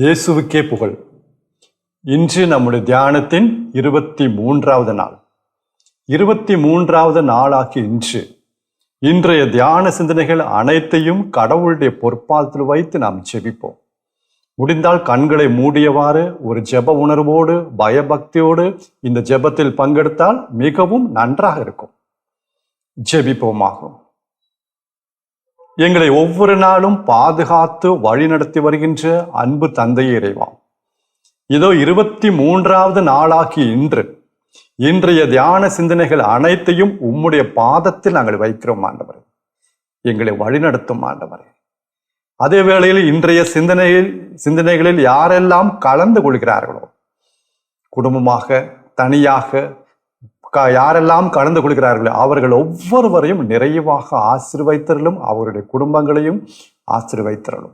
இயேசுவுக்கே புகழ். இன்று நம்முடைய தியானத்தின் 23வது நாள். 23வது நாளாகிய இன்றைய தியான சிந்தனைகள் அனைத்தையும் கடவுளுடைய பொற்பாதத்தில் வைத்து நாம் ஜெபிப்போம். முடிந்தால் கண்களை மூடியவாறு ஒரு ஜெப உணர்வோடு பயபக்தியோடு இந்த ஜெபத்தில் பங்கெடுத்தால் மிகவும் நன்றாக இருக்கும். ஜெபிப்போமாகும். எங்களை ஒவ்வொரு நாளும் பாதுகாத்து வழிநடத்தி வருகின்ற அன்பு தந்தையே இறைவா, இதோ 23வது நாளாகிய இன்றைய தியான சிந்தனைகள் அனைத்தையும் உம்முடைய பாதத்தில் நாங்கள் வைக்கிறோம் ஆண்டவரே. எங்களை வழிநடத்தும் ஆண்டவரே. அதே வேளையில் இன்றைய சிந்தனைகளில் யாரெல்லாம் கலந்து கொள்கிறார்களோ, குடும்பமாக தனியாக யாரெல்லாம் கலந்து கொள்கிறார்களோ அவர்கள் ஒவ்வொருவரையும் நிறைவாக ஆசீர்வதித்தருளும், அவருடைய குடும்பங்களையும் ஆசீர்வதித்தருளும்.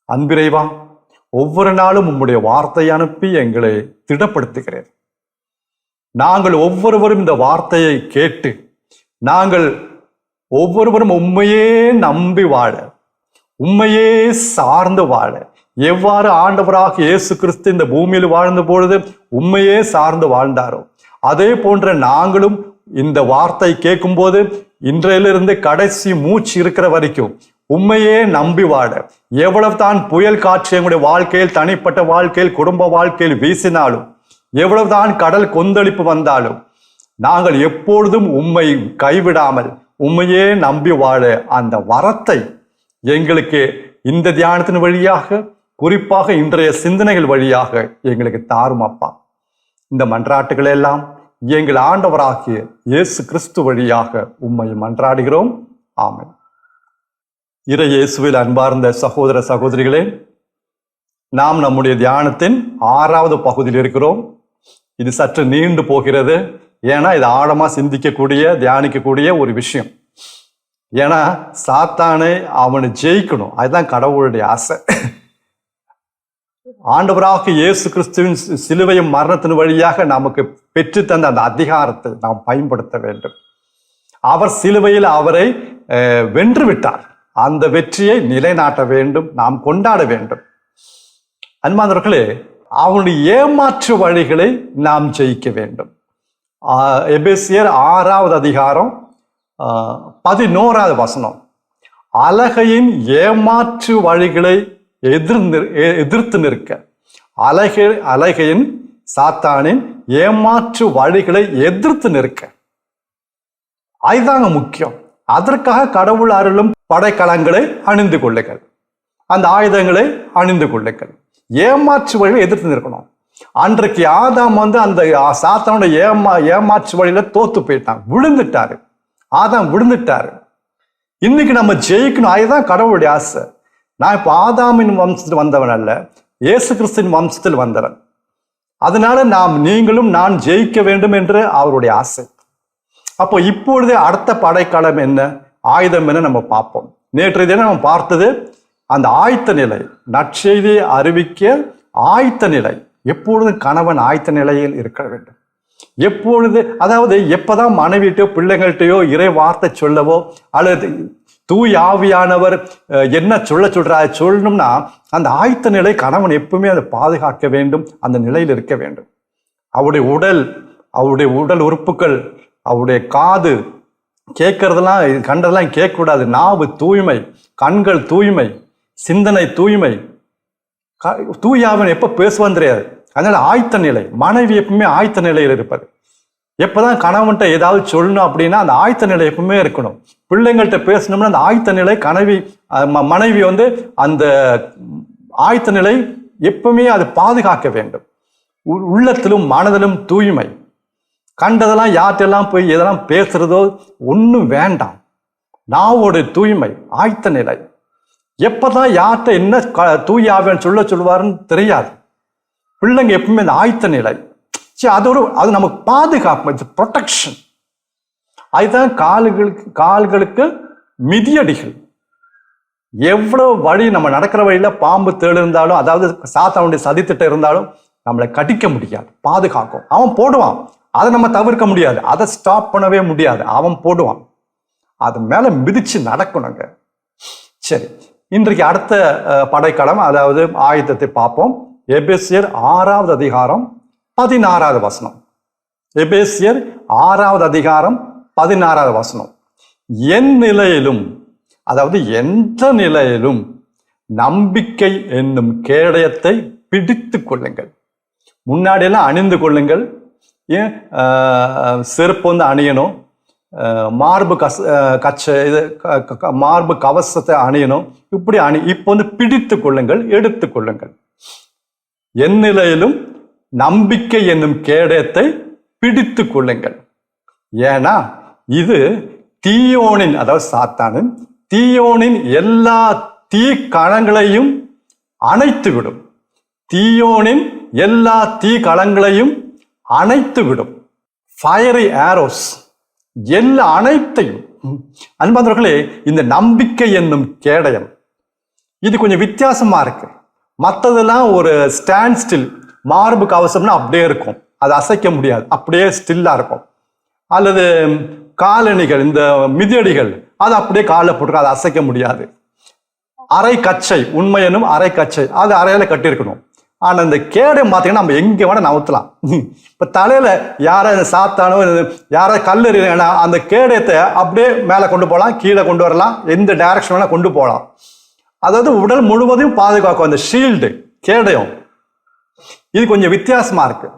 அன்பிறைவா, ஒவ்வொரு நாளும் உம்முடைய வார்த்தை அனுப்பி எங்களை திடப்படுத்துகிறேன். நாங்கள் ஒவ்வொருவரும் இந்த வார்த்தையை கேட்டு நாங்கள் ஒவ்வொருவரும் உம்மையே நம்பி வாழ, உம்மையே சார்ந்து வாழ, எவ்வாறு ஆண்டவராக இயேசு கிறிஸ்து இந்த பூமியில் வாழ்ந்த பொழுது உம்மையே சார்ந்து வாழ்ந்தாரோ அதே போன்ற நாங்களும் இந்த வார்த்தை கேட்கும் போது இன்றையிலிருந்து கடைசி மூச்சு இருக்கிற வரைக்கும் உண்மையே நம்பி வாழ, எவ்வளவு தான் புயல் காற்று எங்களுடைய வாழ்க்கையில், தனிப்பட்ட வாழ்க்கையில், குடும்ப வாழ்க்கையில் வீசினாலும், எவ்வளவு தான் கடல் கொந்தளிப்பு வந்தாலும் நாங்கள் எப்பொழுதும் உம்மை கைவிடாமல் உண்மையே நம்பி வாழ அந்த வரத்தை எங்களுக்கு இந்த தியானத்தின் வழியாக, குறிப்பாக இன்றைய சிந்தனைகள் வழியாக எங்களுக்கு தாரும் அப்பா. இந்த மன்றாட்டுகள் எல்லாம் எங்கள் ஆண்டவராகிய இயேசு கிறிஸ்து வழியாக உம்மை மன்றாடுகிறோம். ஆமென். இறை இயேசுவில் அன்பார்ந்த சகோதர சகோதரிகளே, நாம் நம்முடைய தியானத்தின் 6வது பகுதியில் இருக்கிறோம். இது சற்று நீண்டு போகிறது. ஏன்னா இது ஆழமா சிந்திக்கக்கூடிய, தியானிக்கக்கூடிய ஒரு விஷயம். ஏன்னா சாத்தானை அவனை ஜெயிக்கணும், அதுதான் கடவுளுடைய ஆசை. ஆண்டவராக இயேசு கிறிஸ்துவின் சிலுவையும் மரணத்தின் வழியாக நமக்கு பெற்று தந்த அந்த அதிகாரத்தை நாம் பயன்படுத்த வேண்டும். அவர் சிலுவையில் அவரை வென்று விட்டார். அந்த வெற்றியை நிலைநாட்ட வேண்டும், நாம் கொண்டாட வேண்டும். அன்பானவர்களே, அவனுடைய ஏமாற்று வழிகளை நாம் ஜெயிக்க வேண்டும். எபேசியர் 6வது அதிகாரம் 11வது வசனம், அலகையின் ஏமாற்று வழிகளை எதிர்த்து நிற்க, அலகையின் சாத்தானின் ஏமாற்று வழிகளை எதிர்த்து நிற்க, அதுதாங்க முக்கியம். அதற்காக கடவுள் அருளும் படைக்கலங்களை அணிந்து கொள்ளுங்கள், அந்த ஆயுதங்களை அணிந்து கொள்ளுங்கள். ஏமாற்று வழிகளை எதிர்த்து நிற்கணும். அன்றைக்கு ஆதாம் அந்த சாத்தானோட ஏமாற்று வழியில தோத்து போயிட்டான், விழுந்துட்டாரு. ஆதாம் விழுந்துட்டாரு. இன்னைக்கு நம்ம ஜெயிக்கணும், அதுதான் கடவுளுடைய ஆசை. நான் இப்ப ஆதாமின் வம்சத்தில் வந்தவன் அல்ல, இயேசு கிறிஸ்துவின் வம்சத்தில் வந்தவன். அதனால நீங்களும் நான் ஜெயிக்க வேண்டும் என்று அவருடைய ஆசை. அப்போ இப்பொழுதே அடுத்த படைக்காலம் என்ன, ஆயுதம் என்ன நம்ம பார்ப்போம். நேற்றைய தினம் நம்ம பார்த்தது அந்த ஆயத்த நிலை, நற்செய்தியை அறிவிக்க ஆயத்த நிலை. எப்பொழுதும் கணவன் ஆயத்த நிலையில் இருக்க வேண்டும். எப்பொழுது, அதாவது எப்பதான் மனைவிட்டையோ பிள்ளைகள்கிட்டயோ இறை வார்த்தை சொல்லவோ அல்லது தூய் ஆவியானவர் என்ன சொல்லணும்னா அந்த ஆயத்த நிலை கணவன் எப்பவுமே அதை பாதுகாக்க வேண்டும், அந்த நிலையில் இருக்க வேண்டும். அவருடைய உடல் உறுப்புகள், அவருடைய காது கேட்கறதெல்லாம் கண்டதெல்லாம் கேட்கக்கூடாது. நாவு தூய்மை, கண்கள் தூய்மை, சிந்தனை தூய்மை. தூயாவன் எப்ப பேசுவான் தெரியாது. அதனால ஆயத்த நிலை, மனைவி எப்பவுமே ஆயத்த நிலையில் இருப்பது. எப்பதான் கணவன்கிட்ட ஏதாவது சொல்லணும் அப்படின்னா அந்த ஆயத்த நிலை எப்பவுமே இருக்கணும். பிள்ளைங்கள்ட்ட பேசணும்னா அந்த ஆயத்த நிலை மனைவி அந்த ஆயத்த நிலை எப்பவுமே அது பாதுகாக்க வேண்டும். உள்ளத்திலும் மனதிலும் தூய்மை. கண்டதெல்லாம் யார்ட்டெல்லாம் போய் எதெல்லாம் பேசுறதோ ஒன்றும் வேண்டாம். நாவோட தூய்மை, ஆயத்த நிலை. எப்பதான் யார்கிட்ட என்ன தூய ஆவியான்னு சொல்லுவாருன்னு தெரியாது. பிள்ளைங்க எப்பவுமே இந்த ஆயத்த நிலை, அது நமக்கு பாதுகாப்பு, ப்ரொடெக்ஷன். அதுதான் கால்களுக்கு மிதியடிகள். எவ்வளவு வழி நம்ம நடக்கிற வழியில பாம்பு தேடு இருந்தாலும், அதாவது சாத்தானுடைய சதித்திட்டம் இருந்தாலும் நம்மளை கடிக்க முடியாது, பாதுகாக்கும். அவன் போடுவான், அதை நம்ம தவிர்க்க முடியாது, அதை ஸ்டாப் பண்ணவே முடியாது, அவன் போடுவான். அது மேல மிதிச்சு நடக்கணுங்க. சரி, இன்றைக்கு அடுத்த படைக்களம், அதாவது ஆயுதத்தை பார்ப்போம். எபேசியர் 6வது அதிகாரம் 16வது வசனம். எபேசியர் 6வது அதிகாரம் 16வது வசனம். என் நிலையிலும், அதாவது எந்த நிலையிலும் நம்பிக்கை என்னும் கேடயத்தை பிடித்து கொள்ளுங்கள். முன்னாடியெல்லாம் அணிந்து கொள்ளுங்கள், செருப்பு வந்து அணியணும், மார்பு மார்பு கவசத்தை அணியணும், இப்படி இப்போ வந்து பிடித்து கொள்ளுங்கள், எடுத்து கொள்ளுங்கள். என் நிலையிலும் நம்பிக்கை என்னும் கேடயத்தை பிடித்து கொள்ளுங்கள். ஏன்னா இது தீயோனின், அதாவது சாத்தானின், தீயோனின் எல்லா தீ களங்களையும் அணைத்து விடும். தீயோனின் எல்லா தீ களங்களையும் அணைத்து விடும். ஃபயரி ஆரோஸ் எல்லா அனைத்தையும். அன்பார்ந்தவர்களே, இந்த நம்பிக்கை என்னும் கேடயம் இது கொஞ்சம் வித்தியாசமா இருக்கு. மற்றதெல்லாம் ஒரு ஸ்டாண்ட் ஸ்டில், மார்பு கவசம்னா அப்படியே இருக்கும், அது அசைக்க முடியாது, அப்படியே ஸ்டில்லா இருக்கும். அல்லது காலணிகள், இந்த மிதியடிகள், அது அப்படியே காலில் போட்டுருக்கும், அதை அசைக்க முடியாது. அரை கச்சை, உண்மையனும் அரை கச்சை, அது அறையில கட்டியிருக்கணும். ஆனா இந்த கேடயம் பார்த்தீங்கன்னா நம்ம எங்க வேணா நவுத்தலாம். இப்ப தலையில யாராவது சாத்தானோ யாராவது கல்லறி, அந்த கேடயத்தை அப்படியே மேல கொண்டு போகலாம், கீழே கொண்டு வரலாம், எந்த டைரக்ஷன் வேணா கொண்டு போகலாம். அதாவது உடல் முழுவதையும் பாதுகாக்கும் அந்த ஷீல்டு, கேடயம். இது கொஞ்சம் வித்தியாசமா இருக்கு.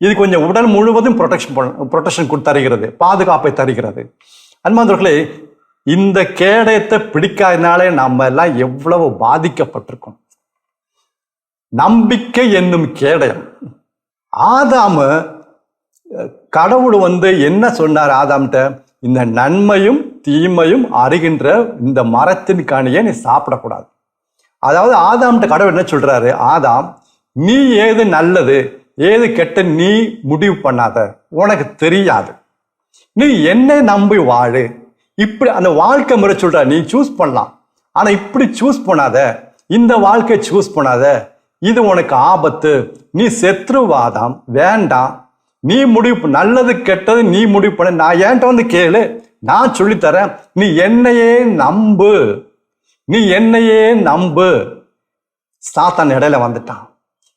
இது கொஞ்சம் உடல் முழுவதும் ப்ரொடெக்ஷன் தருகிறது, பாதுகாப்பை தருகிறது. அன்பார்ந்தவர்களே, இந்த கேடயத்தை பிடிக்காதனாலே நம்ம எல்லாம் எவ்வளவு பாதிக்கப்பட்டிருக்கோம். நம்பிக்கை என்னும் கேடயம். ஆதாமு, கடவுள் வந்து என்ன சொன்னார் ஆதாம்கிட்ட? இந்த நன்மையும் தீமையும் அறிகின்ற இந்த மரத்தின் கனியை நீ சாப்பிடக்கூடாது. அதாவது ஆதாம்கிட்ட கடவுள் என்ன சொல்றாரு? ஆதாம், நீ ஏது நல்லது ஏது கெட்ட நீ முடிவு பண்ணாத, உனக்கு தெரியாது, நீ என்னை நம்பி வாழு. இப்படி அந்த வாழ்க்கை முறை சொல்ற, நீ சூஸ் பண்ணலாம், ஆனா இப்படி சூஸ் பண்ணாத, இந்த வாழ்க்கையை சூஸ் பண்ணாத, இது உனக்கு ஆபத்து, நீ செத்ருவாதம், வேண்டாம், நீ முடிவு, நல்லது கெட்டது நீ முடிவு பண்ண, நான் ஏன்ட்ட வந்து கேளு, நான் சொல்லித்தரேன், நீ என்னையே நம்பு, நீ என்னையே நம்பு. சாத்தான் இடையில வந்துட்டான்.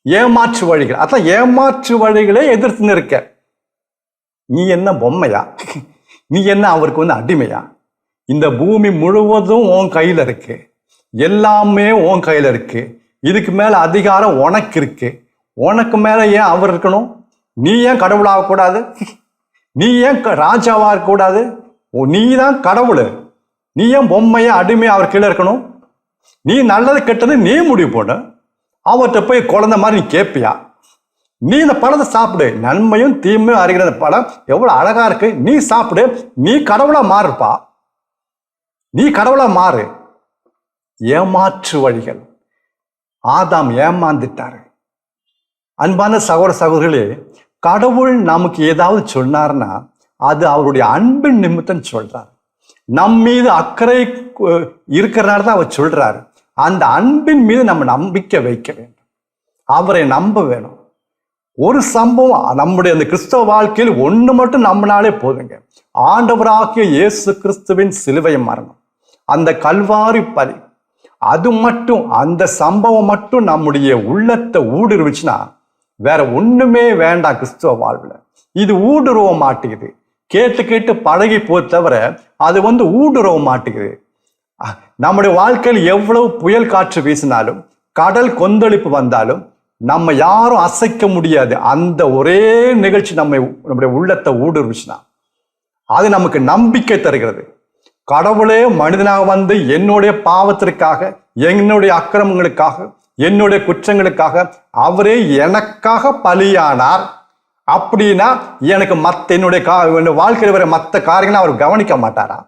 ஏமாற்று வழிகள், அதான் ஏமாற்று வழிகளே எதிர்த்து நிற்க. நீ என்ன பொம்மையா? நீ என்ன அவருக்கு வந்து அடிமையா? இந்த பூமி முழுவதும் உன் கையில இருக்கு, எல்லாமே உன் கையில இருக்கு, இதுக்கு மேல அதிகாரம் உனக்கு இருக்கு, உனக்கு மேல ஏன் அவர் இருக்கணும்? நீ ஏன் கடவுளாக கூடாது? நீ ஏன் ராஜாவா இருக்க கூடாது? நீ தான் கடவுள், நீ ஏன் பொம்மையா அடிமையா அவர் கீழே இருக்கணும்? நீ நல்லது கெட்டது நீ முடிவு போட, அவர்கிட்ட போய் குழந்தை மாதிரி நீ கேட்பியா? நீ இந்த பழத்தை சாப்பிடு, நன்மையும் தீமையும் அறிகிற பழம் எவ்வளவு அழகா இருக்கு, நீ சாப்பிடு, நீ கடவுளா மாறுப்பா, நீ கடவுளா மாறு. ஏமாற்று வழிகள். ஆதாம் ஏமாந்துட்டாரு. அன்பான சகோதர சகோதரிகளே, கடவுள் நமக்கு ஏதாவது சொன்னார்னா அது அவருடைய அன்பின் நிமித்தம் சொல்றாரு. நம் மீது அக்கறை இருக்கிறனால தான் அவர் சொல்றாரு. அந்த அன்பின் மீது நம்ம நம்பிக்கை வைக்க வேண்டும், அவரை நம்ப வேணும். ஒரு சம்பவம் நம்முடைய அந்த கிறிஸ்தவ வாழ்க்கையில் ஒண்ணு மட்டும் நம்பினாலே போதுங்க. ஆண்டவராகிய இயேசு கிறிஸ்துவின் சிலுவை மரணம், அந்த கல்வாரி பலி, அது மட்டும், அந்த சம்பவம் மட்டும் நம்முடைய உள்ளத்தை ஊடுருவிச்சுன்னா வேற ஒண்ணுமே வேண்டாம் கிறிஸ்துவ வாழ்வுல. இது ஊடுருவ மாட்டேங்குது, கேட்டு கேட்டு பழகி போய் தவிர அது வந்து ஊடுருவ மாட்டேங்குது. நம்முடைய வாழ்க்கையில் எவ்வளவு புயல் காற்று வீசினாலும், கடல் கொந்தளிப்பு வந்தாலும் நம்ம யாரும் அசைக்க முடியாது. அந்த ஒரே நிகழ்ச்சி நம்முடைய உள்ளத்தை ஊடுருவிச்சுன்னா அது நமக்கு நம்பிக்கை தருகிறது. கடவுளே மனிதனாக வந்து என்னுடைய பாவத்திற்காக, என்னுடைய அக்கிரமங்களுக்காக, என்னுடைய குற்றங்களுக்காக அவரே எனக்காக பலியானார். அப்படின்னா எனக்கு என்னுடைய வாழ்க்கையில் வர மற்ற காரியங்களை அவர் கவனிக்க மாட்டாரா?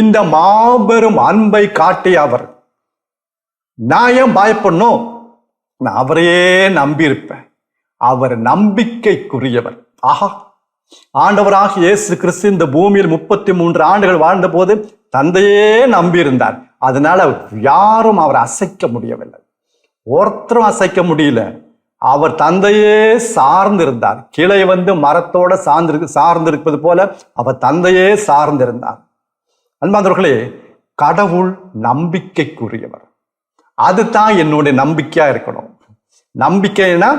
இந்த மாபெரும் அன்பை காட்டிய அவர். நான் ஏன் பயப்படணும்? நான் அவரையே நம்பியிருப்பேன். அவர் நம்பிக்கைக்குரியவர். ஆஹா, ஆண்டவராக இயேசு கிறிஸ்து இந்த பூமியில் 33 ஆண்டுகள் வாழ்ந்த போது தந்தையே நம்பியிருந்தார். அதனால யாரும் அவர் அசைக்க முடியவில்லை, ஒருத்தரும் அசைக்க முடியல. அவர் தந்தையே சார்ந்திருந்தார். கிளை மரத்தோட சார்ந்திருப்பது போல அவர் தந்தையே சார்ந்திருந்தார். அன்பார்ந்தவர்களே, கடவுள் நம்பிக்கைக்குரியவர். அதுதான் என்னுடைய நம்பிக்கையா இருக்கணும். நம்பிக்கைனா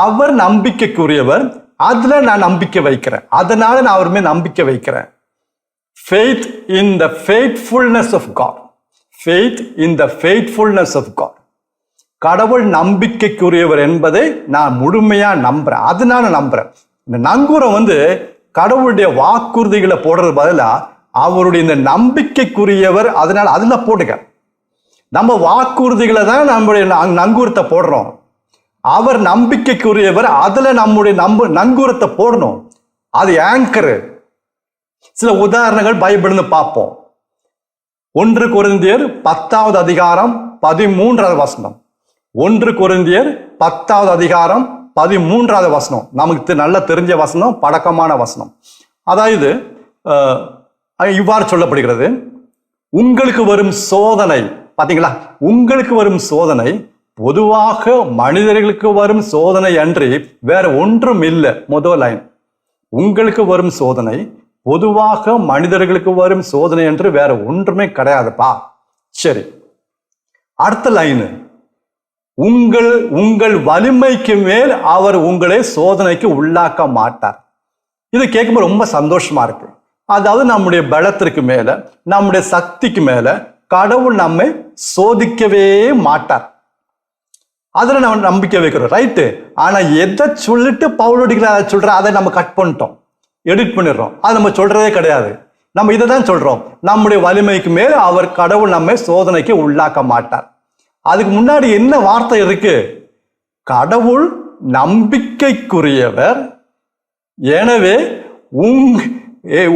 அவர் நம்பிக்கைக்குரியவர், அதுல நான் நம்பிக்கை வைக்கிறேன். அதனால நான் அவர் மேல் நம்பிக்கை வைக்கிறேன். Faith in the faithfulness of God. Faith in the faithfulness of God. கடவுள் நம்பிக்கைக்குரியவர் என்பதை நான் முழுமையா நம்புறேன். அதனால நம்புறேன். இந்த நங்கூரம் கடவுளுடைய வாக்குறுதிகளை போடுறது பதிலா அவருடைய இந்த நம்பிக்கைக்குரியவர், அதனால அதுல போடுங்க. நம்ம வாக்குறுதிகளை தான் நம்முடைய நங்கூரத்தை போடுறோம். அவர் நம்பிக்கைக்குரியவர், அதுல நம்முடைய நங்கூரத்தை போடணும். அது ஆங்கரு. சில உதாரணங்கள் பைபிள்னு பார்ப்போம். 1 கொரிந்தியர் 10வது அதிகாரம் 13வது வசனம். 1 கொரிந்தியர் 10வது அதிகாரம் 13வது வசனம் நமக்கு நல்லா தெரிஞ்ச வசனம், பழக்கமான வசனம். அதாவது இவ்வாறு சொல்லப்படுகிறது, உங்களுக்கு வரும் சோதனை, பாத்தீங்களா, உங்களுக்கு வரும் சோதனை பொதுவாக மனிதர்களுக்கு வரும் சோதனை அன்றி வேற ஒன்றும் இல்லை. முதல் லைன், உங்களுக்கு வரும் சோதனை பொதுவாக மனிதர்களுக்கு வரும் சோதனை என்று வேற ஒன்றுமே கிடையாதுப்பா. சரி, அடுத்த லைனு, உங்கள் வலிமைக்கு மேல் அவர் உங்களை சோதனைக்கு உள்ளாக்க மாட்டார். இது கேட்கும்போது ரொம்ப சந்தோஷமா இருக்கு. அதாவது நம்முடைய பலத்திற்கு மேல, நம்முடைய சக்திக்கு மேல கடவுள் நம்மை சோதிக்கவே மாட்டார். அதுல நம்ம நம்பிக்கை வைக்கிறோம், ரைட்டு. ஆனா எதை சொல்லிட்டு பவுலடிகளை அதை சொல்ற, அதை நம்ம கட் பண்ணிட்டோம், எடிட் பண்ணிடுறோம். அது நம்ம சொல்றதே கிடையாது. நம்ம இதை தான் சொல்றோம், நம்முடைய வலிமைக்கு மேல் அவர் கடவுள் நம்மை சோதனைக்கு உள்ளாக்க மாட்டார். அதுக்கு முன்னாடி என்ன வார்த்தை இருக்கு? கடவுள் நம்பிக்கைக்குரியவர், எனவே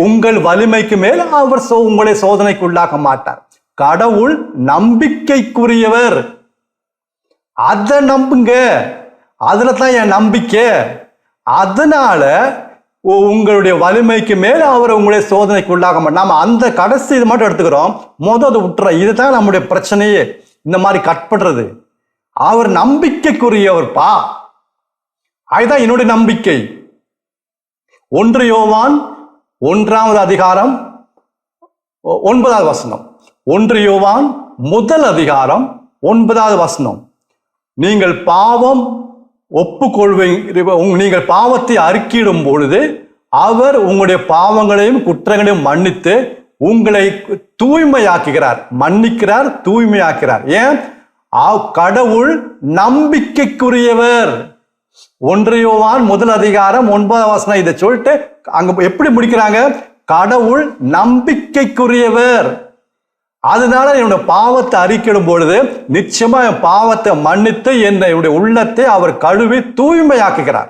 உங்கள் வலிமைக்கு மேல் அவர் உங்களை சோதனைக்கு உள்ளாக்க மாட்டார். கடவுள் நம்பிக்கைக்குரியவர், அதை நம்புங்க. அதுல தான் என் நம்பிக்கை. அதனால உங்களுடைய வலிமைக்கு மேல் அவர் உங்களை சோதனைக்கு உள்ளாக மாட்டார். நாம அந்த கடைசி இது மட்டும் எடுத்துக்கிறோம், அதை விட்டுறோம். இதுதான் நம்முடைய பிரச்சனையே, இந்த மாதிரி கட் பண்றது. அவர் நம்பிக்கைக்குரியவர்ப்பா, அதுதான் என்னுடைய நம்பிக்கை. 1 யோவான் 1வது அதிகாரம் 9வது வசனம். 1 யோவான் 1 அதிகாரம் 9வது வசனம். நீங்கள் பாவம் நீங்கள் பாவத்தை அறிக்கையிடும் பொழுது அவர் உங்களுடைய பாவங்களையும் குற்றங்களையும் மன்னித்து உங்களை தூய்மையாக்குகிறார், மன்னிக்கிறார், தூய்மையாக்கிறார். ஏன்? கடவுள் நம்பிக்கைக்குரியவர். 1 யோவான் 1 அதிகாரம் 9வது வசனம் இதை சொல்லிட்டு அங்க எப்படி முடிக்கிறாங்க? கடவுள் நம்பிக்கைக்குரியவர். அதனால என்னுடைய பாவத்தை அறிக்கையிடும் பொழுது நிச்சயமா என் பாவத்தை மன்னித்து என்னுடைய உள்ளத்தை அவர் கழுவி தூய்மையாக்குகிறார்.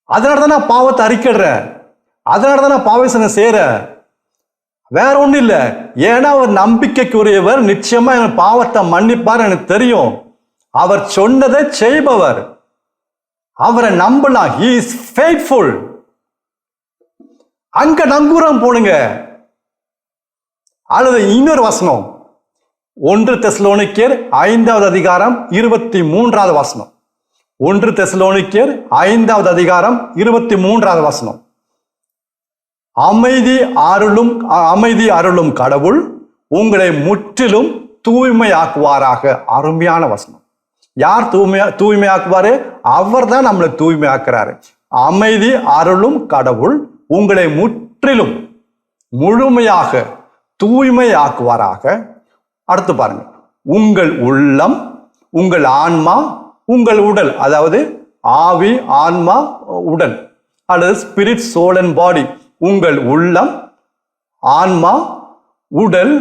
அதனாலதான் நான் பாவத்தை அறிக்கையிடுறேன், அதனாலதான் நான் பாவம் செய்யறேன், வேற ஒண்ணும் இல்லை. ஏன்னா அவர் நம்பிக்கைக்குரியவர், நிச்சயமா என் பாவத்தை மன்னிப்பார், எனக்கு தெரியும். அவர் சொன்னதை செய்பவர், அவரை நம்பலாம். He is faithful. அங்க நங்கூரம் போடுங்க. அல்லது இன்னொரு வசனம், 1 தெசலோனிக்கேயர் 5வது அதிகாரம் 23வது வசனம். 1 தெசலோனிக்கேயர் 5வது அதிகாரம் 23வது வசனம். அமைதி அருளும் கடவுள் உங்களை முற்றிலும் தூய்மையாக்குவாராக. அருமையான வசனம். யார் தூய்மையாக்குவாரு? அவர் தான் நம்மளை தூய்மையாக்குறாரு. அமைதி அருளும் கடவுள் உங்களை முற்றிலும் முழுமையாக தூய்மையாக்குவாராக. அடுத்து பாருங்க, உங்கள் உள்ளம், உங்கள் ஆன்மா, உங்கள் உடல், அதாவது ஆவி, ஆன்மா, உடல், அல்லது ஸ்பிரிட், சோல் அண்ட் பாடி. உங்கள் உள்ளம், ஆன்மா, உடல்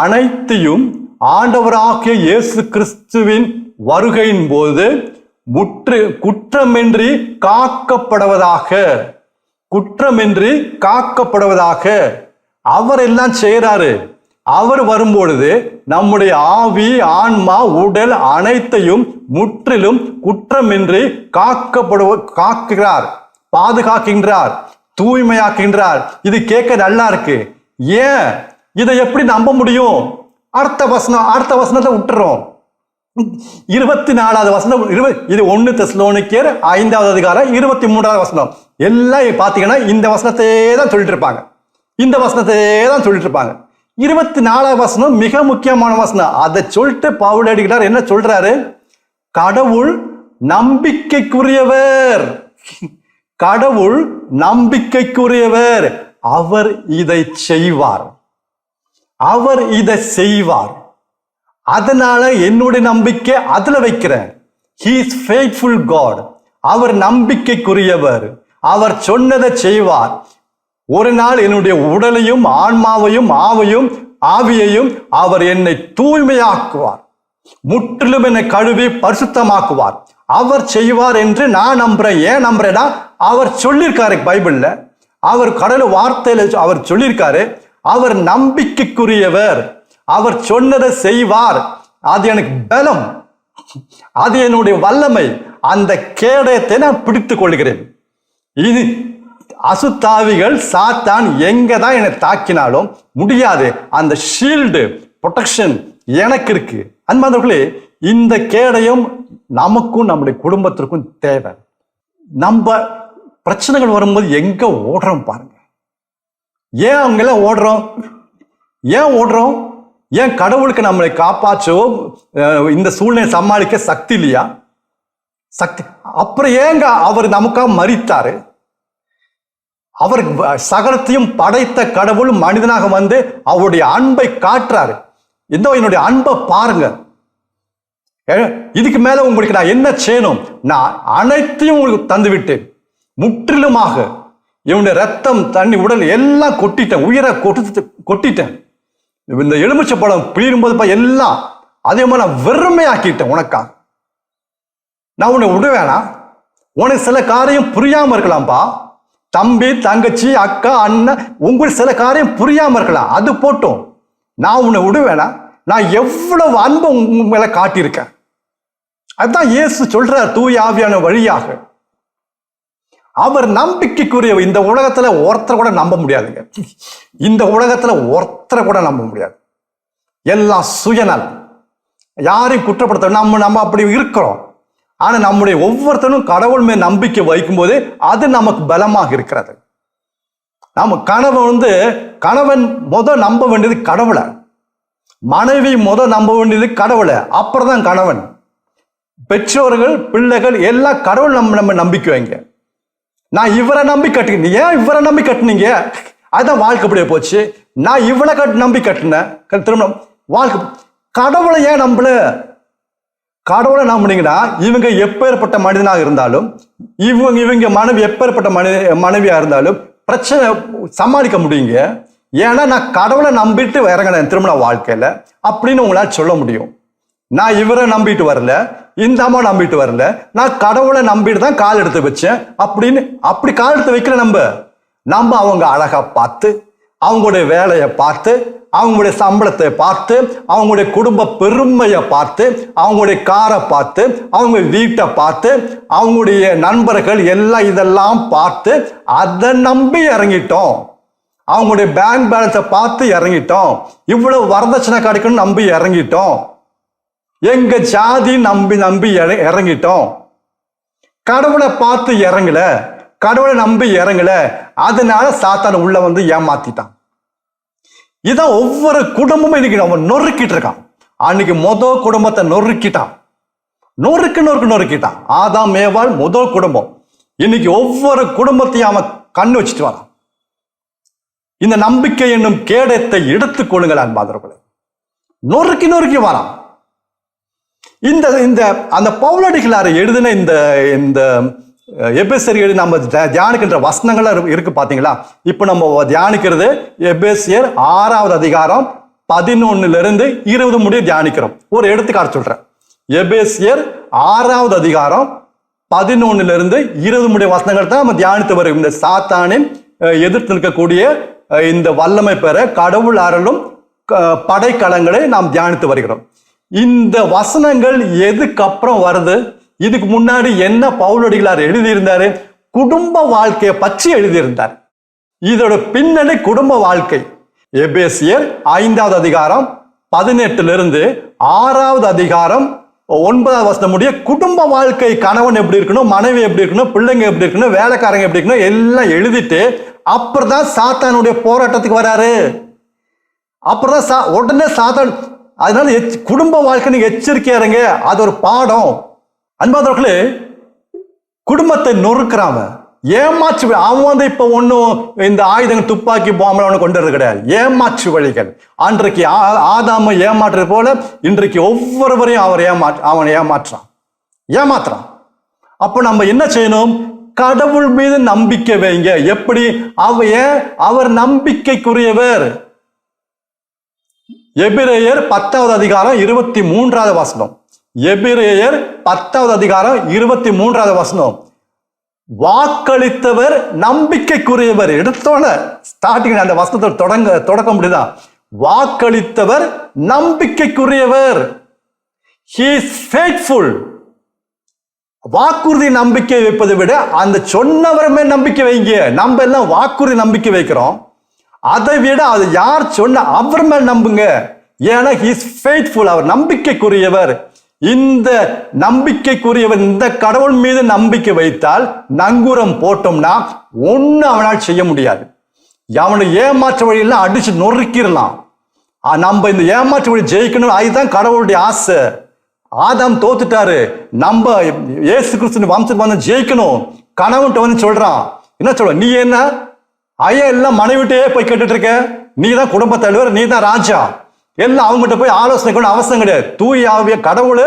அனைத்தையும் ஆண்டவராகிய இயேசு கிறிஸ்துவின் வருகையின் போது குற்றமின்றி காக்கப்படுவதாக. குற்றமின்றி காக்கப்படுவதாக. அவர் எல்லாம் செய்யறாரு. அவர் வரும்பொழுது நம்முடைய ஆவி, ஆன்மா, உடல் அனைத்தையும் முற்றிலும் குற்றமின்றி காக்குகிறார், பாதுகாக்கின்றார், தூய்மையாக்கின்றார். இது கேட்க நல்லா இருக்கு. ஏன் இதை எப்படி நம்ப முடியும்? அடுத்த வசனத்தை விட்டுறோம். 24வது வசனம், இது 1 தெசலோனிக்கேயர் 5வது அதிகாரம் 23வது வசனம். எல்லாம் பாத்தீங்கன்னா இந்த வசனத்தையே தான் சொல்லிட்டு இருப்பாங்க. 24வது வசனம் மிக முக்கியமான வசனம். அதை சொல்லிட்டு பவுல் அடிக்கிறார். என்ன சொல்றாரு? கடவுள் நம்பிக்கைக்குரியவர். கடவுள் நம்பிக்கைக்குரியவர். அவர் இதை செய்வார். அதனால என்னுடைய நம்பிக்கை அதுல வைக்கிறேன். He is faithful God. அவர் நம்பிக்கைக்குரியவர். அவர் சொன்னதை செய்வார். ஒரு நாள் என்னுடைய உடலையும் ஆன்மாவையும் ஆவியையும் அவர் என்னை தூய்மையாக்குவார். முற்றிலும் என்னை கழுவி பரிசுத்தமாக்குவார். அவர் செய்வார் என்று நான் நம்புறேன். ஏன் நம்புறேன்னா, அவர் சொல்லியிருக்காரு பைபிள்ல. அவர் கடவுள் வார்த்தையில அவர் சொல்லியிருக்காரு. அவர் நம்பிக்கைக்குரியவர். அவர் சொன்னதை செய்வார். அது எனக்கு பலம், அது என்னுடைய வல்லமை. அந்த கேடயத்தை நான் பிடித்துக் கொள்கிறேன். இது அசுத்தாவிகள், சாத்தான் எங்கதான் என்னை தாக்கினாலும் முடியாது. அந்த ஷீல்டு ப்ரொடெக்ஷன் எனக்கு இருக்கு. அன்பானவர்களே, இந்த கேடயம் நமக்கும் நம்முடைய குடும்பத்திற்கும் தேவை. நம்ம பிரச்சனைகள் வரும்போது எங்க ஓடுறோம் பாருங்க. ஏன் அவங்கெல்லாம் ஓடுறோம்? ஏன் கடவுளுக்கு நம்மளை காப்பாற்றவோ இந்த சூழ்நிலை சமாளிக்க சக்தி இல்லையா? சக்தி. அப்புறம் ஏங்க அவர் நமக்காக மரித்தாரு? அவர் சகலத்தையும் படைத்த கடவுள் மனிதனாக வந்து அவருடைய அன்பை காட்டுறாரு. என்னுடைய அன்பை பாருங்க. இதுக்கு மேல உங்களுக்கு நான் என்ன செய்யணும்? நான் அனைத்தையும் உங்களுக்கு தந்து விட்டேன். முற்றிலுமாக இவனுடைய ரத்தம், தண்ணி, உடல் எல்லாம் கொட்டிட்டேன். உயிரை கொட்டிட்டேன். இந்த எலுமிச்சை பழம் பிழியும்போது எல்லாம் அதே மாதிரி நான் வெறுமையாக்கிட்டேன். உனக்காக நான் உன்னை விடுவேனா? உனக்கு சில காரியம் புரியாம இருக்கலாம்பா. தம்பி, தங்கச்சி, அக்கா, அண்ணன், உங்களுக்கு சில காரியம் புரியாம இருக்கலாம். அது போட்டோம். நான் உன்னை விடுவேனா? நான் எவ்வளவு அன்பை உங்க மேல காட்டியிருக்கேன். அதுதான் இயேசு சொல்றார் தூய ஆவியான வழியாக. அவர் நம்பிக்கைக்குரிய. இந்த உலகத்துல ஒருத்தரை கூட நம்ப முடியாதுங்க. இந்த உலகத்துல ஒருத்தரை கூட நம்ப முடியாது. எல்லாம் சுயநலம். யாரையும் குற்றப்படுத்த நம்ம அப்படி இருக்கிறோம். ஆனா நம்முடைய ஒவ்வொருத்தரும் கடவுள் மேல் நம்பிக்கை வைக்கும் போது அது நமக்கு பலமாக இருக்கிறது. நம்ம கணவன் நம்ப வேண்டியது கடவுளை, மனைவி நம்ப வேண்டியது கடவுளை, அப்புறம் தான் கணவன். பெற்றோர்கள், பிள்ளைகள் எல்லாம் கடவுள் நம்ம நம்பிக்கை வைங்க. நான் இவரை நம்பி கட்டினீங்க. ஏன் இவரை நம்பி கட்டினீங்க? அதுதான் வாழ்க்கை அப்படியே போச்சு. நான் இவளை நம்பி கட்டினேன். திருமணம் வாழ்க்கை. கடவுளை ஏன் நம்பல? கடவுளை நம்பினீங்கன்னா இவங்க எப்பேற்பட்ட மனிதனாக இருந்தாலும், இவங்க மனைவி எப்பேற்பட்ட மனைவியா இருந்தாலும் பிரச்சனை சமாளிக்க முடியுங்க. ஏன்னா நான் கடவுளை நம்பிட்டு இறங்கினேன் திருமண வாழ்க்கையில அப்படின்னு உங்களால் சொல்ல முடியும். நான் இவரை நம்பிட்டு வரல, இந்த அம்மா நம்பிட்டு வரல, நான் கடவுளை நம்பிட்டு தான் கால் எடுத்து வச்சேன் அப்படின்னு. அப்படி கால் எடுத்து வைக்கல. நம்ம அவங்க அழகா பார்த்து, அவங்களுடைய வேலையை பார்த்து, அவங்களுடைய சம்பளத்தை பார்த்து, அவங்களுடைய குடும்ப பெருமையை பார்த்து, அவங்களுடைய காரை பார்த்து, அவங்க வீட்டை பார்த்து, அவங்களுடைய நண்பர்கள் எல்லாம் இதெல்லாம் பார்த்து அதை நம்பி இறங்கிட்டோம். அவங்களுடைய பேங்க் பேலன்ஸை பார்த்து இறங்கிட்டோம். இவ்வளவு வரதட்சணை கிடைக்குன்னு நம்பி இறங்கிட்டோம். எங்க ஜாதி நம்பி இறங்கிட்டோம். கடவுளை பார்த்து இறங்கல, கடவுளை நம்பி இறங்கல. அதனால சாத்தான் உள்ள வந்து ஏமாத்திட்டான். இதான் ஒவ்வொரு குடும்பமும் இன்னைக்கு அவன் நொறுக்கிட்டு இருக்கான். அன்னைக்கு குடும்பத்தை நொறுக்கிட்டான். ஆதாம் ஏவாள் முதல் குடும்பம். இன்னைக்கு ஒவ்வொரு குடும்பத்தையும் அவன் கண்ணு வச்சுட்டு வரான். இந்த நம்பிக்கை என்னும் கேடத்தை எடுத்துக் கொள்ளுங்கள் அன்பாதவர்களே. நொறுக்கி வரான். இந்த அந்த பவுலடிகளாரை எழுதின இந்த எபேசியர் நம்ம தியானிக்கின்ற வசனங்கள் இருக்கு பாத்தீங்களா? இப்ப நம்ம தியானிக்கிறது எபேசியர் 6வது அதிகாரம் 11 20 முடிய தியானிக்கிறோம். ஒரு எடுத்துக்காட்டு சொல்றேன். எபேசியர் 6வது அதிகாரம் 11 20 முடிய வசனங்கள் தான் நம்ம தியானித்து வரும். இந்த சாத்தானின் எதிர்த்து நிற்கக்கூடிய இந்த வல்லமை பெற கடவுள் அருளும் படைக்கலங்களை நாம் தியானித்து வருகிறோம். இந்த வசனங்கள் எதுக்கு அப்புறம் வருது? இதுக்கு முன்னாடி என்ன பவுலடிகளார் எழுதியிருந்தாரு? குடும்ப வாழ்க்கையை பற்றி எழுதியிருந்தார். இதோட பின்னணி குடும்ப வாழ்க்கை. எபேசியர் 5வது அதிகாரம் 18 6வது அதிகாரம் 9வது வசனம் முடிய குடும்ப வாழ்க்கை, கணவன் எப்படி இருக்கணும், மனைவி எப்படி இருக்கணும், பிள்ளைங்க எப்படி இருக்கணும், வேலைக்காரங்க எப்படி இருக்கணும் எல்லாம் எழுதிட்டு அப்புறம் தான் சாத்தானுடைய போராட்டத்துக்கு வராரு. அப்புறம் தான் உடனே சாத்தான். அதனால குடும்ப வாழ்க்கை நீங்க எச்சரிக்கையா இருங்க, அது ஒரு பாடம். அன்பாதவர்களே, குடும்பத்தை நொறுக்கிறாம ஏமாற்று அவன் இப்ப ஒன்னும் இந்த ஆயுதங்கள் துப்பாக்கி பாம்பு ஒண்ணு கொண்டு வரது கிடையாது. ஏமாற்று வழிகள். அன்றைக்கு ஆதாம ஏமாற்றுறது போல இன்றைக்கு ஒவ்வொருவரையும் அவன் ஏமாற்றுறான். அப்ப நம்ம என்ன செய்யணும்? கடவுள் மீது நம்பிக்கை வைங்க. எப்படி? அவர் நம்பிக்கைக்குரியவர். எபிரேயர் 10வது அதிகாரம் 23வது வசனம். எபிரேயர் 10வது அதிகாரம் 23வது வசனம். வாக்களித்தவர் நம்பிக்கைக்குரியவர். எடுத்தோட ஸ்டார்டிங் அந்த வசனத்தை தொடக்க முடியுதா? வாக்களித்தவர் நம்பிக்கைக்குரியவர். He is faithful. வாக்குறுதி நம்பிக்கை வைப்பதை விட அந்த சொன்னவருமே நம்பிக்கை வைங்க. நம்ம எல்லாம் வாக்குறுதி நம்பிக்கை வைக்கிறோம். அதை விட அது யார் சொன்ன அவர் மேல் நம்புங்க. ஏன்னா he is faithful. அவர் நம்பிக்கைக்குரியவர். இந்த நம்பிக்கைக்குரியவர், இந்த கடவுள் மீது நம்பிக்கை வைத்தால் நங்கூரம் போட்டோம்னா ஒண்ணு அவனால் செய்ய முடியாது. அவனை ஏமாற்ற வழியெல்லாம் அடிச்சு நொறுக்கிடலாம். நம்ம இந்த ஏமாற்ற வழி ஜெயிக்கணும். அதுதான் கடவுளுடைய ஆசை. ஆதாம் தோத்துட்டாரு, நம்ம இயேசு கிறிஸ்து வம்சத்துக்கு வந்து ஜெயிக்கணும். கணவன்கிட்ட வந்து சொல்றான், என்ன சொல்ற? நீ என்ன ஐயா எல்லாம் மனைவிட்டே போய் கேட்டுட்டு இருக்க? நீ தான் குடும்ப தலைவர், நீ தான் ராஜா. எல்லாம் அவங்ககிட்ட போய் ஆலோசனை கொண்டு அவசியம் கிடையாது. தூய ஆவிய கடவுள்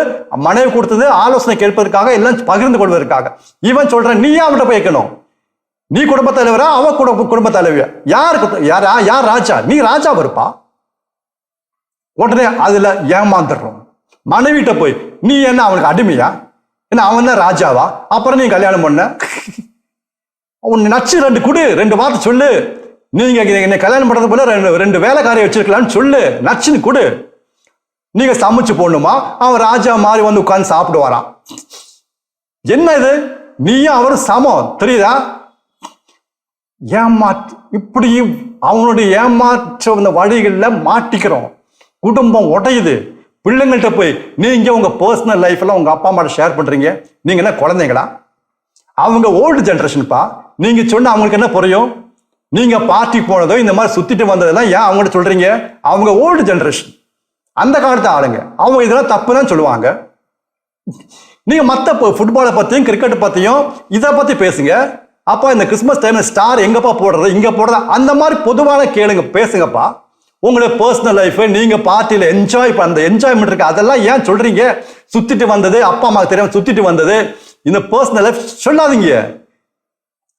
மனைவி கொடுத்தது ஆலோசனை கேட்பதற்காக, எல்லாம் பகிர்ந்து கொள்வதற்காக. இவன் சொல்றான், நீ அவன்கிட்ட போய் கேட்கணும். நீ குடும்ப தலைவரா, அவ குடும்ப தலைவியா? யார் ராஜா? நீ ராஜா இருப்பா. உடனே அதுல ஏமாந்துடுறோம். மனைவிட்ட போய் நீ என்ன அவனுக்கு அடிமையா? என்ன அவன் தான் ராஜாவா? அப்புறம் நீ கல்யாணம் பண்ண உன் நச்சு 2 குடு, 2 வார்த்தை சொல்லு. நீங்க என்ன கல்யாணம் பண்றது போல 2 வேலைக்காரியை வச்சிருக்கலாம்னு சொல்லு, நச்சுன்னு கொடு. நீங்க சமைச்சு போடணுமா? அவன் ராஜா மாதிரி வந்து உட்கார்ந்து சாப்பிட்டு வரான். என்ன இது? நீயும் அவரும் சமம், தெரியுதா? இப்படி அவனுடைய ஏமாற்ற வழிகள்ல மாட்டிக்கிறோம். குடும்பம் உடையுது. பிள்ளைங்கள்ட்ட போய் நீங்க உங்க பர்சனல் லைஃப் எல்லாம் உங்க அப்பா அம்மாட்ட ஷேர் பண்றீங்க. நீங்க என்ன குழந்தைங்களா? அவங்க ஓல்டு ஜெனரேஷன்ப்பா. நீங்க சொன்ன அவங்களுக்கு என்ன புரியும்? நீங்க பார்ட்டி போனதோ இந்த மாதிரி சுத்திட்டு வந்ததெல்லாம் ஏன் அவங்கள்ட்ட சொல்றீங்க? அவங்க ஓல்டு ஜெனரேஷன், அந்த காலத்து ஆளுங்க. அவங்க இதெல்லாம் தப்புதான் சொல்லுவாங்க. நீங்க மத்த ஃபுட்பாலை பத்தியும் கிரிக்கெட் பத்தியும் இதை பத்தி பேசுங்க. அப்போ இந்த கிறிஸ்துமஸ் டைம்ல ஸ்டார் எங்கப்பா போடுறது, இங்க போடுறதா, அந்த மாதிரி பொதுவான கேளுங்க, பேசுங்கப்பா. உங்களுடைய பர்சனல் லைஃப், நீங்க பார்ட்டியில என்ஜாய்மெண்ட் இருக்கு, அதெல்லாம் ஏன் சொல்றீங்க? சுத்திட்டு வந்தது, அப்பா அம்மாவுக்கு தெரியாம சுத்திட்டு வந்தது, இந்த பர்சனல் லைஃப் சொல்லாதீங்க.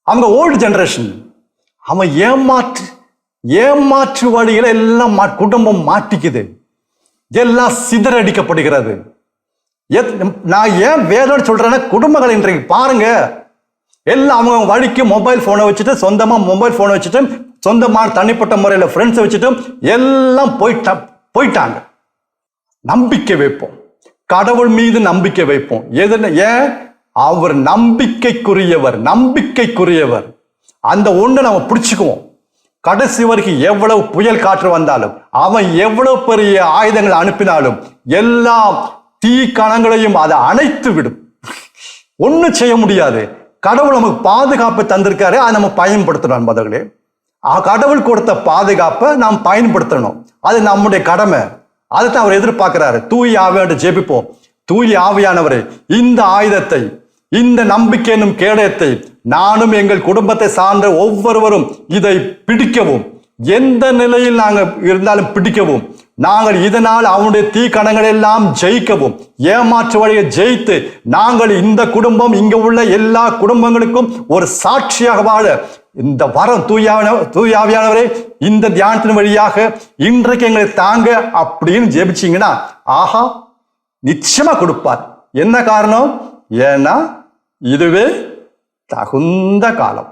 அவங்க ஓல்டு ஜெனரேஷன். அவன் ஏமாற்று வழிகளை எல்லாம் குடும்பம் மாட்டிக்குது, எல்லாம் சிதறடிக்கப்படுகிறது. நான் ஏன் வேதம் சொல்றேன்னா, குடும்பங்கள் இன்றைக்கு பாருங்க, எல்லாம் அவங்க வழிக்கு மொபைல் போனை வச்சுட்டு, சொந்தமா மொபைல் போனை வச்சுட்டு, சொந்தமான தனிப்பட்ட முறையில் ஃப்ரெண்ட்ஸை வச்சுட்டு எல்லாம் போயிட்டாங்க. நம்பிக்கை வைப்போம், கடவுள் மீது நம்பிக்கை வைப்போம். ஏன்? அவர் நம்பிக்கைக்குரியவர். அந்த ஒண்ணை நம்ம பிடிச்சுக்குவோம். கடைசி வரைக்கும் எவ்வளவு புயல் காற்று வந்தாலும், அவன் எவ்வளவு பெரிய ஆயுதங்களை அனுப்பினாலும், எல்லா தீ கணங்களையும் அதை அணைத்து விடும். ஒன்னும் செய்ய முடியாது. கடவுள் நமக்கு பாதுகாப்பு தந்திருக்காரு, அதை நம்ம பயன்படுத்தணும் என்பதர்களே. கடவுள் கொடுத்த பாதுகாப்பை நாம் பயன்படுத்தணும். அது நம்முடைய கடமை. அதுதான் அவர் எதிர்பார்க்கிறாரு. தூய ஆவியானவரை ஜெபிப்போம். தூய ஆவியானவரே, இந்த ஆயுதத்தை, இந்த நம்பிக்கை என்னும் கேடயத்தை நானும் எங்கள் குடும்பத்தை சார்ந்த ஒவ்வொருவரும் இதை பிடிக்கவும், எந்த நிலையில் நாங்கள் இருந்தாலும் பிடிக்கவும், நாங்கள் இதனால் அவனுடைய தீக்கணங்களை எல்லாம் ஜெயிக்கவும், ஏமாற்று வழியை ஜெயித்து நாங்கள் இந்த குடும்பம், இங்க உள்ள எல்லா குடும்பங்களுக்கும் ஒரு சாட்சியாக வாழ இந்த வரம் தூயாவியானவரே இந்த தியானத்தின் வழியாக இன்றைக்கு எங்களை தாங்க அப்படின்னு ஜெபிச்சீங்கன்னா, ஆஹா, நிச்சயமா கொடுப்பார். என்ன காரணம்? ஏன்னா இதுவே தகுந்த காலம்.